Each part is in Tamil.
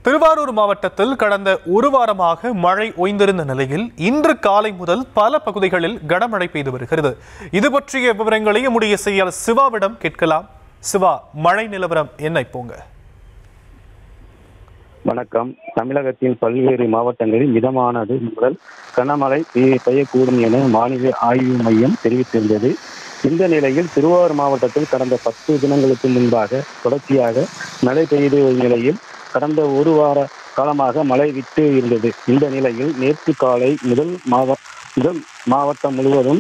திருவாரூர் மாவட்டத்தில் கடந்த ஒரு வாரமாக மழை ஓய்ந்திருந்த நிலையில் இன்று காலை முதல் பல பகுதிகளில் கனமழை பெய்து வருகிறது. இது பற்றிய விவரங்களை நம்முடைய செய்தியாளர் சிவாவிடம் கேட்கலாம். சிவா, மழை நிலவரம் என்ன இப்போங்க? வணக்கம். தமிழகத்தின் பல்வேறு மாவட்டங்களில் மிதமானது முதல் கனமழை பெய்யக்கூடும் என வானிலை ஆய்வு மையம் தெரிவித்திருந்தது. இந்த நிலையில் திருவாரூர் மாவட்டத்தில் கடந்த 10 தினங்களுக்கு முன்பாக தொடர்ச்சியாக மழை பெய்து வரும் நிலையில் கடந்த ஒரு வார காலமாக மழை விட்டு இருந்தது. இந்த நிலையில் நேற்று காலை முதல் மாவட்டம் முழுவதும்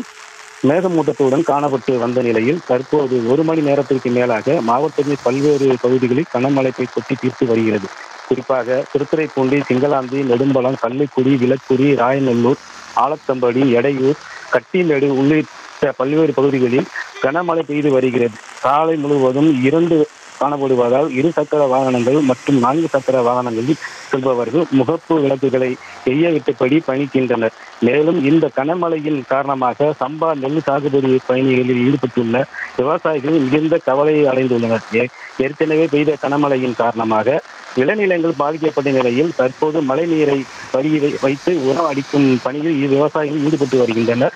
மேகமூட்டத்துடன் காணப்பட்டு வந்த நிலையில் தற்போது 1 மணி நேரத்திற்கு மேலாக மாவட்டத்தின் பல்வேறு பகுதிகளில் கனமழை கொட்டி தீர்த்து வருகிறது. குறிப்பாக திருத்துறைப்பூண்டி, சிங்களாந்தி, நெடும்பலம், கள்ளிக்குடி, விளக்குடி, ராயநல்லூர், ஆலத்தம்படி, எடையூர், கட்டிமேடு உள்ளிட்ட பல்வேறு பகுதிகளில் கனமழை பெய்து வருகிறது. சாலை முழுவதும் 2 காணப்படுவதால் 2 சக்கர வாகனங்கள் மற்றும் 4 சக்கர வாகனங்களில் செல்பவர்கள் முகப்பு விளக்குகளை எரியவிட்டபடி பயணிக்கின்றனர். மேலும் இந்த கனமழையின் காரணமாக சம்பா நெல் சாகுபடி பயணிகளில் ஈடுபட்டுள்ள விவசாயிகள் மிகுந்த கவலையை அடைந்துள்ளனர். ஏற்கனவே பெய்த கனமழையின் காரணமாக விளைநிலங்கள் பாதிக்கப்பட்ட நிலையில் தற்போது மழை நீரை வைத்து உரம் அடிக்கும் பணியில் விவசாயிகள் ஈடுபட்டு வருகின்றனர்.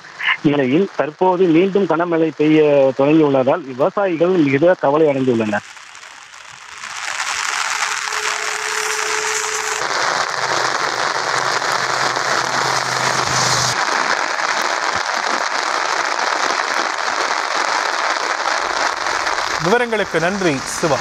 நிலையில் தற்போது மீண்டும் கனமழை பெய்ய தொடங்கியுள்ளதால் விவசாயிகள் மிக கவலை அடைந்துள்ளனர். விவரங்களுக்கு நன்றி சிவா.